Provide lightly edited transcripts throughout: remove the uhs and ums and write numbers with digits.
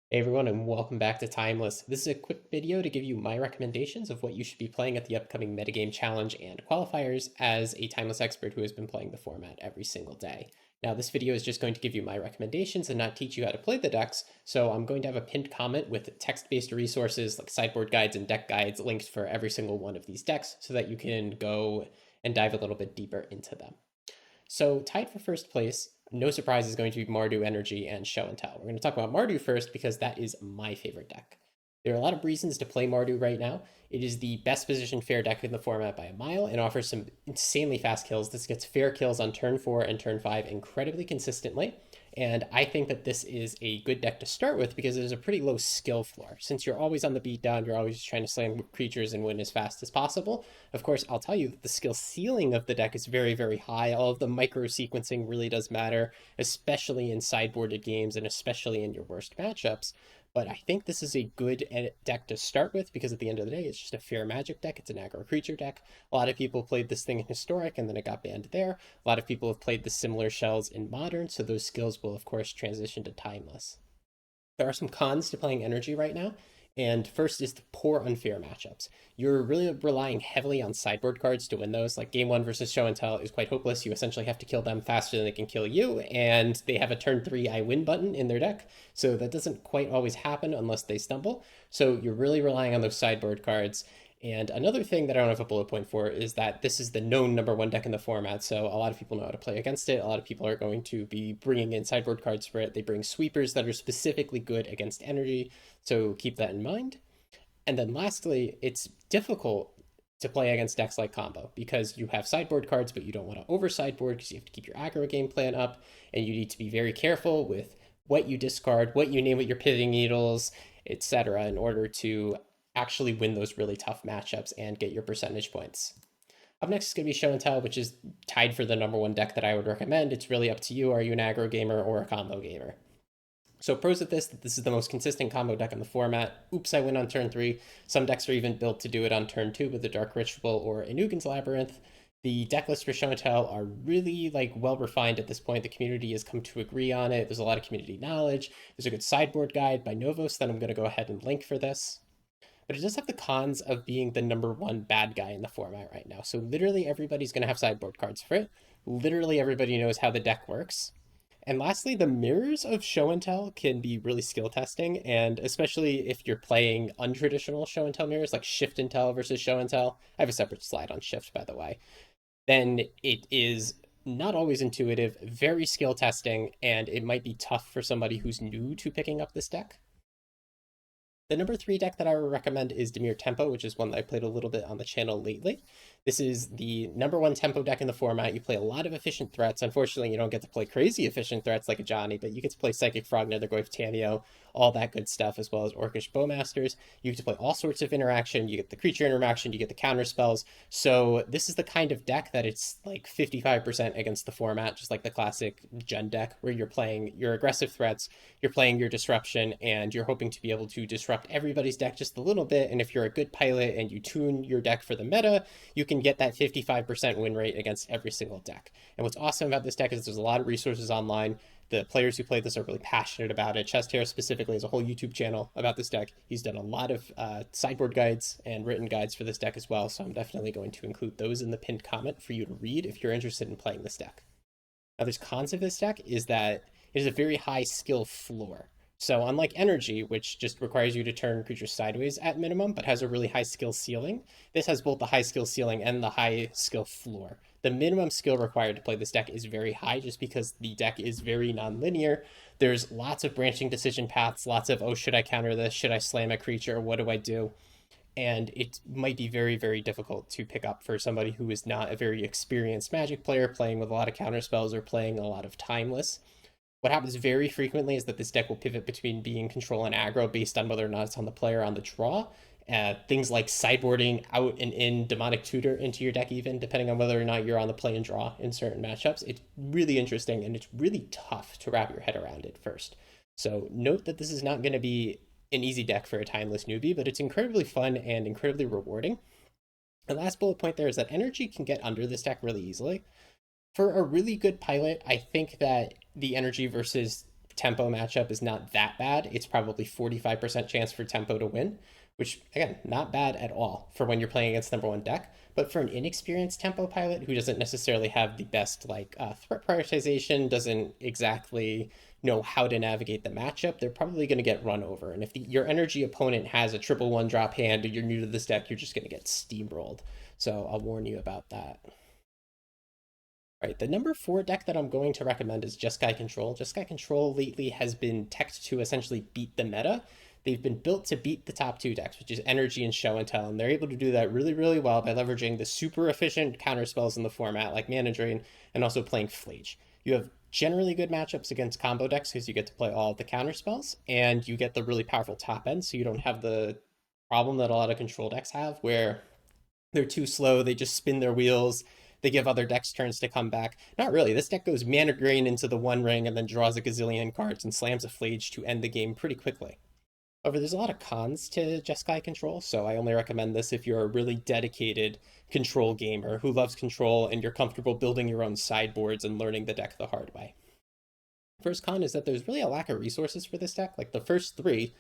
Hey everyone, and welcome back to Timeless. This is a quick video to give you my recommendations of what you should be playing at the upcoming Metagame Challenge and qualifiers as a Timeless expert who has been playing the format every single day. Now, this video is just going to give you my recommendations and not teach you how to play the decks, so I'm going to have a pinned comment with text-based resources like sideboard guides and deck guides linked for every single one of these decks so that you can go and dive a little bit deeper into them. So tied for first place, no surprise, is going to be Mardu Energy and Show and Tell. We're going to talk about Mardu first because that is my favorite deck. There are a lot of reasons to play Mardu right now. It is the best positioned fair deck in the format by a mile and offers some insanely fast kills. This gets fair kills on turn 4 and turn 5 incredibly consistently. And I think that this is a good deck to start with because there's a pretty low skill floor. Since you're always on the beatdown, you're always trying to slam creatures and win as fast as possible. Of course, I'll tell you that the skill ceiling of the deck is very, very high. All of the micro sequencing really does matter, especially in sideboarded games and especially in your worst matchups. But I think this is a good deck to start with because at the end of the day, it's just a fair magic deck. It's an aggro creature deck. A lot of people played this thing in Historic and then it got banned there. A lot of people have played the similar shells in Modern, so those skills will, of course, transition to Timeless. There are some cons to playing Energy right now. And first is the poor unfair matchups. You're really relying heavily on sideboard cards to win those. Like game 1 versus Show and Tell is quite hopeless. You essentially have to kill them faster than they can kill you, and they have a turn 3 I win button in their deck. So that doesn't quite always happen unless they stumble. So you're really relying on those sideboard cards. And another thing that I don't have a bullet point for is that this is the known number 1 deck in the format, so a lot of people know how to play against it. A lot of people are going to be bringing in sideboard cards for it. They bring sweepers that are specifically good against energy, so keep that in mind. And then lastly, it's difficult to play against decks like Combo because you have sideboard cards, but you don't want to over sideboard because you have to keep your aggro game plan up, and you need to be very careful with what you discard, what you name with your pivoting needles, etc., in order to actually win those really tough matchups and get your percentage points. Up next is going to be Show and Tell, which is tied for the number 1 deck that I would recommend. It's really up to you. Are you an aggro gamer or a combo gamer? So pros of this is the most consistent combo deck in the format. Oops, I win on turn 3. Some decks are even built to do it on turn 2 with the Dark Ritual or Enugan's Labyrinth. The deck lists for Show and Tell are really well refined at this point. The community has come to agree on it. There's a lot of community knowledge. There's a good sideboard guide by Novos that I'm going to go ahead and link for this. But it does have the cons of being the number 1 bad guy in the format right now. So literally everybody's going to have sideboard cards for it. Literally everybody knows how the deck works. And lastly, the mirrors of Show and Tell can be really skill testing, and especially if you're playing untraditional Show and Tell mirrors, like Shift and Tell versus Show and Tell. I have a separate slide on Shift, by the way. Then it is not always intuitive, very skill testing, and it might be tough for somebody who's new to picking up this deck. The number 3 deck that I would recommend is Dimir Tempo, which is one that I played a little bit on the channel lately. This is the number 1 tempo deck in the format. You play a lot of efficient threats. Unfortunately, you don't get to play crazy efficient threats like a Johnny, but you get to play Psychic Frog, Nethergoyf, Tamiyo, all that good stuff, as well as Orcish Bowmasters. You get to play all sorts of interaction. You get the creature interaction, you get the counter spells. So this is the kind of deck that it's like 55% against the format, just like the classic Gen deck, where you're playing your aggressive threats, you're playing your disruption, and you're hoping to be able to disrupt everybody's deck just a little bit. And if you're a good pilot and you tune your deck for the meta, you can get that 55% win rate against every single deck. And what's awesome about this deck is there's a lot of resources online. The players who play this are really passionate about it. Chest Hair specifically has a whole YouTube channel about this deck. He's done a lot of sideboard guides and written guides for this deck as well, so I'm definitely going to include those in the pinned comment for you to read if you're interested in playing this deck. Now, there's cons of this deck is that it has a very high skill floor. So unlike Energy, which just requires you to turn creatures sideways at minimum, but has a really high skill ceiling, this has both the high skill ceiling and the high skill floor. The minimum skill required to play this deck is very high just because the deck is very non-linear. There's lots of branching decision paths, lots of, oh, should I counter this? Should I slam a creature? What do I do? And it might be very, very difficult to pick up for somebody who is not a very experienced Magic player playing with a lot of counter spells or playing a lot of Timeless. What happens very frequently is that this deck will pivot between being control and aggro based on whether or not it's on the player on the draw. Things like sideboarding out and in Demonic Tutor into your deck, even depending on whether or not you're on the play and draw in certain matchups. It's really interesting and it's really tough to wrap your head around it first. So note that this is not going to be an easy deck for a timeless newbie, but it's incredibly fun and incredibly rewarding. The last bullet point there is that energy can get under this deck really easily. For a really good pilot, I think that the energy versus Tempo matchup is not that bad. It's probably 45% chance for Tempo to win, which, again, not bad at all for when you're playing against number one deck. But for an inexperienced Tempo pilot who doesn't necessarily have the best threat prioritization, doesn't exactly know how to navigate the matchup, they're probably going to get run over. And if your energy opponent has a triple one drop hand and you're new to this deck, you're just going to get steamrolled. So I'll warn you about that. All right, the number 4 deck that I'm going to recommend is Jeskai Control. Jeskai Control lately has been teched to essentially beat the meta. They've been built to beat the top 2 decks, which is Energy and Show and Tell, and they're able to do that really, really well by leveraging the super efficient counter spells in the format, like Mana Drain, and also playing Flage. You have generally good matchups against combo decks because you get to play all of the counter spells, and you get the really powerful top end, so you don't have the problem that a lot of control decks have, where they're too slow, they just spin their wheels, they give other decks turns to come back. Not really. This deck goes Mana Drain into the One Ring and then draws a gazillion cards and slams a Flage to end the game pretty quickly. However, there's a lot of cons to Jeskai Control, so I only recommend this if you're a really dedicated control gamer who loves control and you're comfortable building your own sideboards and learning the deck the hard way. First con is that there's really a lack of resources for this deck. Like the first 3,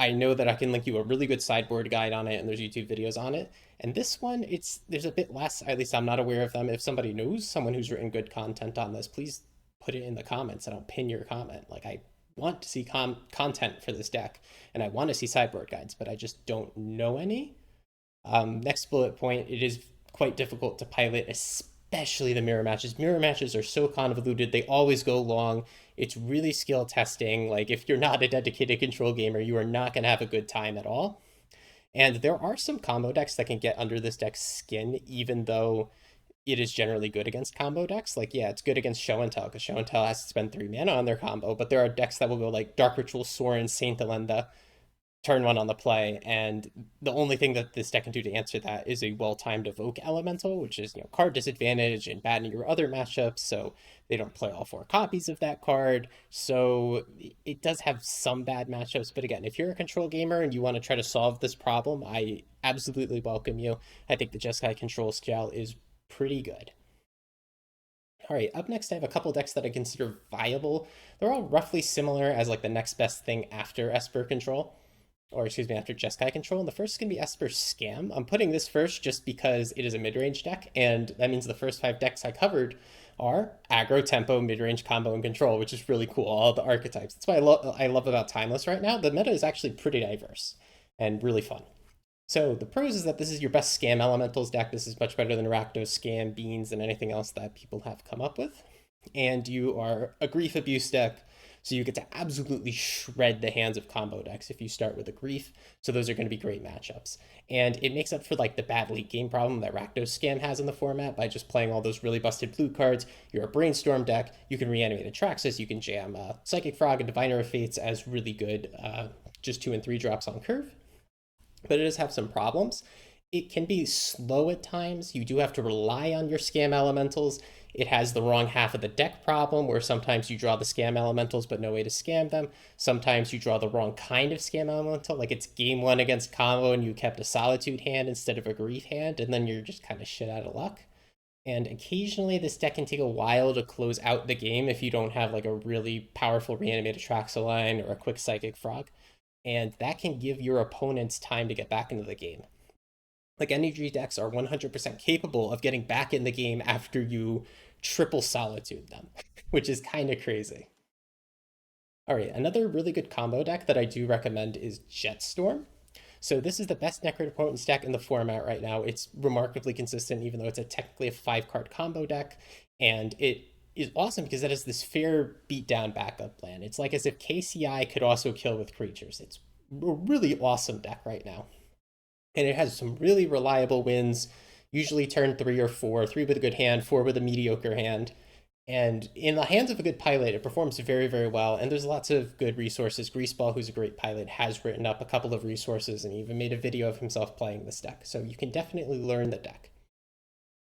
I know that I can link you a really good sideboard guide on it, and there's YouTube videos on it. And this one, there's a bit less, at least I'm not aware of them. If somebody knows someone who's written good content on this, please put it in the comments and I'll pin your comment. Like, I want to see content for this deck, and I want to see sideboard guides, but I just don't know any. Next bullet point, it is quite difficult to pilot, especially the mirror matches. Mirror matches are so convoluted, they always go long. It's really skill testing. Like, if you're not a dedicated control gamer, you are not going to have a good time at all. And there are some combo decks that can get under this deck's skin, even though it is generally good against combo decks. Like, yeah, it's good against Show and Tell, because Show and Tell has to spend 3 mana on their combo, but there are decks that will go like Dark Ritual Sorin, Saint Elenda, turn 1 on the play, and the only thing that this deck can do to answer that is a well-timed Evoke Elemental, which is, card disadvantage and bad in your other matchups, so they don't play all 4 copies of that card. So it does have some bad matchups, but again, if you're a control gamer and you want to try to solve this problem, I absolutely welcome you. I think the Jeskai Control style is pretty good. All right, up next I have a couple decks that I consider viable. They're all roughly similar as like the next best thing after Esper Control. Or excuse me, after Jeskai Control, and the first is going to be Esper Scam. I'm putting this first just because it is a mid-range deck, and that means the first 5 decks I covered are aggro, tempo, mid-range, combo, and control, which is really cool, all the archetypes. That's what I love about Timeless right now. The meta is actually pretty diverse and really fun. So the pros is that this is your best Scam Elementals deck. This is much better than Rakdos, Scam, Beans, and anything else that people have come up with. And you are a Grief Abuse deck, so you get to absolutely shred the hands of combo decks if you start with a Grief. So those are going to be great matchups. And it makes up for like the bad late game problem that Rakdos Scam has in the format by just playing all those really busted blue cards. You're a Brainstorm deck. You can reanimate Atraxis. You can jam Psychic Frog and Diviner of Fates as really good just 2 and 3 drops on curve. But it does have some problems. It can be slow at times. You do have to rely on your Scam Elementals. It has the wrong half of the deck problem, where sometimes you draw the Scam Elementals but no way to scam them. Sometimes you draw the wrong kind of Scam Elemental, like it's game 1 against combo and you kept a Solitude hand instead of a Grief hand, and then you're just kind of shit out of luck. And occasionally this deck can take a while to close out the game if you don't have like a really powerful reanimated Traxaline or a quick Psychic Frog. And that can give your opponents time to get back into the game. Like, energy decks are 100% capable of getting back in the game after you triple Solitude them, which is kind of crazy. All right, another really good combo deck that I do recommend is Jetstorm. So this is the best Necropotence deck in the format right now. It's remarkably consistent, even though it's technically a 5-card combo deck, and it is awesome because it has this fair beatdown backup plan. It's like as if KCI could also kill with creatures. It's a really awesome deck right now. And it has some really reliable wins, usually turn 3 or 4, 3 with a good hand, 4 with a mediocre hand. And in the hands of a good pilot, it performs very, very well. And there's lots of good resources. Greaseball, who's a great pilot, has written up a couple of resources and even made a video of himself playing this deck. So you can definitely learn the deck.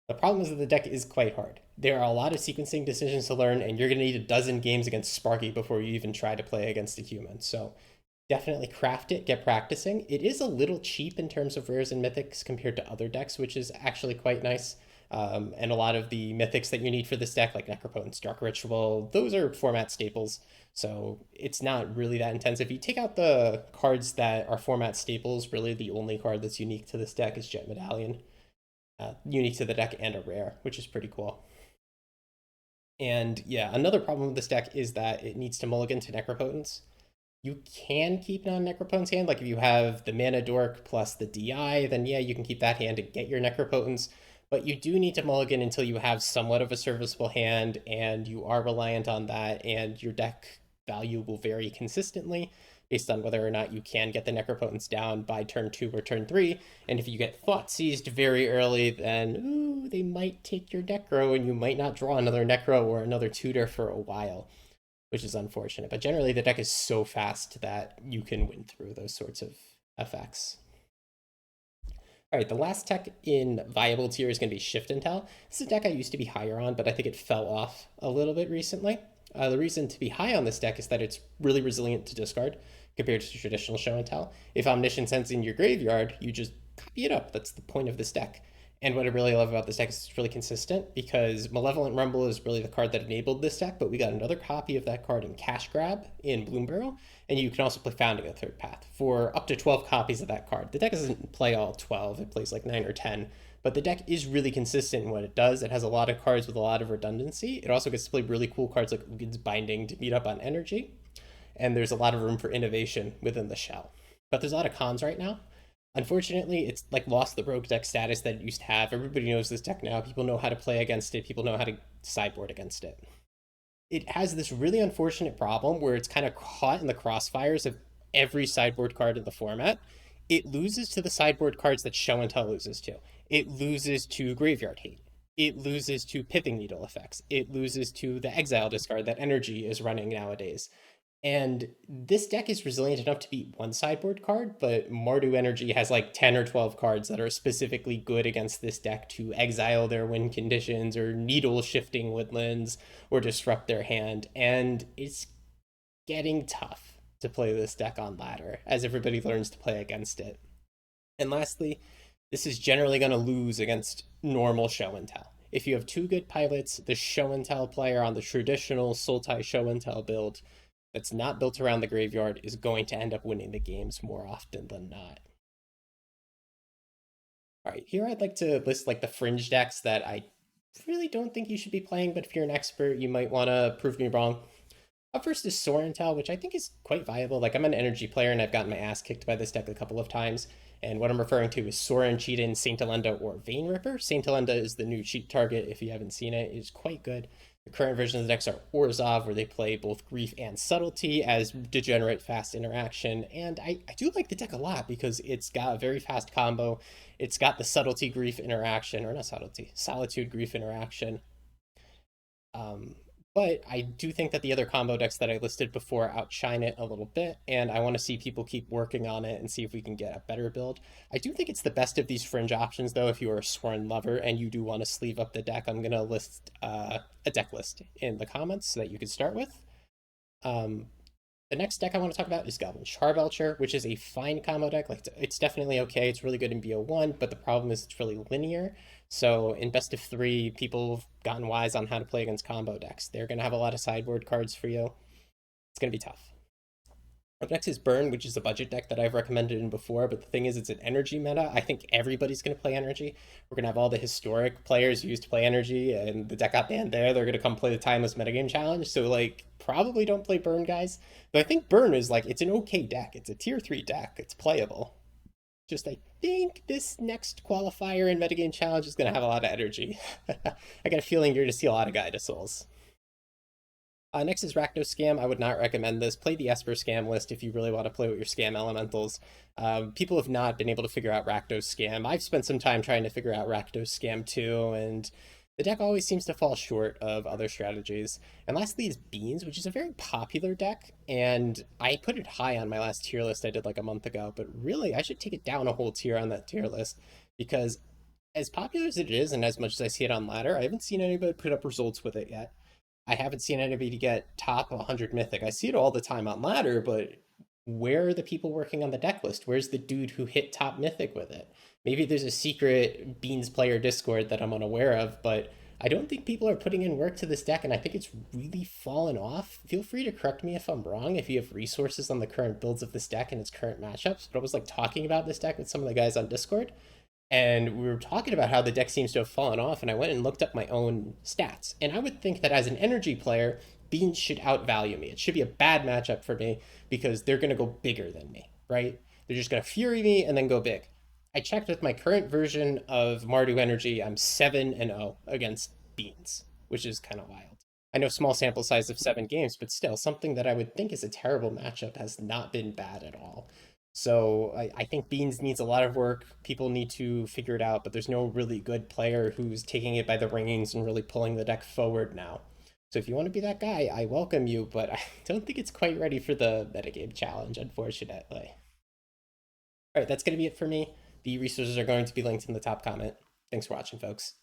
The problem is that the deck is quite hard. There are a lot of sequencing decisions to learn, and you're going to need a dozen games against Sparky before you even try to play against a human. So definitely craft it, get practicing. It is a little cheap in terms of rares and mythics compared to other decks, which is actually quite nice. And a lot of the mythics that you need for this deck, like Necropotence, Dark Ritual, those are format staples. So it's not really that intense. If you take out the cards that are format staples, really the only card that's unique to this deck is Jet Medallion, unique to the deck and a rare, which is pretty cool. And yeah, another problem with this deck is that it needs to mulligan to Necropotence. You can keep non-Necropotence hand, like if you have the Mana Dork plus the DI, then yeah, you can keep that hand to get your Necropotence. But you do need to mulligan until you have somewhat of a serviceable hand, and you are reliant on that, and your deck value will vary consistently based on whether or not you can get the Necropotence down by turn 2 or turn 3. And if you get Thought Seized very early, then ooh, they might take your Necro, and you might not draw another Necro or another tutor for a while, which is unfortunate. But generally, the deck is so fast that you can win through those sorts of effects. All right, the last tech in viable tier is going to be Shift and Tell. This is a deck I used to be higher on, but I think it fell off a little bit recently. The reason to be high on this deck is that it's really resilient to discard compared to traditional Show and Tell. If Omniscience ends in your graveyard, you just copy it up. That's the point of this deck. And what I really love about this deck is it's really consistent because Malevolent Rumble is really the card that enabled this deck, but we got another copy of that card in Cash Grab in Bloom Barrel, and you can also play Founding a Third Path for up to 12 copies of that card. The deck doesn't play all 12, it plays like 9 or 10, but the deck is really consistent in what it does. It has a lot of cards with a lot of redundancy. It also gets to play really cool cards like Ugin's Binding to beat up on energy, and there's a lot of room for innovation within the shell. But there's a lot of cons right now. Unfortunately, it's like lost the rogue deck status that it used to have. Everybody knows this deck now. People know how to play against it. People know how to sideboard against it. It has this really unfortunate problem where it's kind of caught in the crossfires of every sideboard card in the format. It loses to the sideboard cards that Show and Tell loses to. It loses to Graveyard Hate. It loses to Pithing Needle effects. It loses to the Exile discard that Energy is running nowadays. And this deck is resilient enough to beat one sideboard card, but Mardu Energy has like 10 or 12 cards that are specifically good against this deck to exile their win conditions or needle shifting woodlands or disrupt their hand. And it's getting tough to play this deck on ladder as everybody learns to play against it. And lastly, this is generally going to lose against normal Show and Tell. If you have two good pilots, the Show and Tell player on the traditional Sultai Show and Tell build that's not built around the graveyard is going to end up winning the games more often than not. All right, here I'd like to list like the fringe decks that I really don't think you should be playing, but if you're an expert, you might want to prove me wrong. Up first is Sorentel, which I think is quite viable. Like, I'm an energy player and I've gotten my ass kicked by this deck a couple of times. And what I'm referring to is Soren, Cheatin, Saint Elenda, or Vein Ripper. Saint Elenda is the new cheat target if you haven't seen it. It is quite good. The current version of the decks are Orzhov, where they play both Grief and Subtlety as degenerate fast interaction. And I do like the deck a lot because it's got a very fast combo. It's got the Subtlety Grief interaction, or not Subtlety, Solitude Grief interaction. Um, but I do think that the other combo decks that I listed before outshine it a little bit, and I want to see people keep working on it and see if we can get a better build. I do think it's the best of these fringe options, though. If you are a Sworn Lover and you do want to sleeve up the deck, I'm going to list a deck list in the comments so that you can start with. Um, the next deck I want to talk about is Goblin Charbelcher, which is a fine combo deck. Like, it's definitely okay. It's really good in BO1, but the problem is it's really linear. So in best of three, people have gotten wise on how to play against combo decks. They're going to have a lot of sideboard cards for you. It's going to be tough. Up next is Burn, which is a budget deck that I've recommended in before, but the thing is, it's an energy meta. I think everybody's going to play energy. We're going to have all the historic players who used to play energy, and the deck got banned there. They're going to come play the Timeless Metagame Challenge, so, like, probably don't play Burn, guys. But I think Burn is, like, it's an okay deck. It's a tier 3 deck. It's playable. Just, I think this next qualifier in Metagame Challenge is going to have a lot of energy. I got a feeling you're going to see a lot of Guide to Souls. Next is Rakdos Scam. I would not recommend this. Play the Esper Scam list if you really want to play with your Scam Elementals. People have not been able to figure out Rakdos Scam. I've spent some time trying to figure out Rakdos Scam too, and the deck always seems to fall short of other strategies. And lastly is Beans, which is a very popular deck, and I put it high on my last tier list I did like a month ago, but really I should take it down a whole tier on that tier list because as popular as it is and as much as I see it on ladder, I haven't seen anybody put up results with it yet. I haven't seen anybody get top 100 Mythic. I see it all the time on ladder, but where are the people working on the deck list? Where's the dude who hit top mythic with it? Maybe there's a secret Beans player Discord that I'm unaware of, but I don't think people are putting in work to this deck, and I think it's really fallen off. Feel free to correct me if I'm wrong, if you have resources on the current builds of this deck and its current matchups. But I was like talking about this deck with some of the guys on Discord, and we were talking about how the deck seems to have fallen off, and I went and looked up my own stats. And I would think that as an energy player, Beans should outvalue me. It should be a bad matchup for me because they're going to go bigger than me, right? They're just going to fury me and then go big. I checked with my current version of Mardu Energy. I'm 7-0 against Beans, which is kind of wild. I know small sample size of 7 games, but still, something that I would think is a terrible matchup has not been bad at all. So I think Beans needs a lot of work. People need to figure it out, but there's no really good player who's taking it by the ringings and really pulling the deck forward now. So if you want to be that guy, I welcome you, but I don't think it's quite ready for the metagame challenge, unfortunately. All right, that's going to be it for me. The resources are going to be linked in the top comment. Thanks for watching, folks.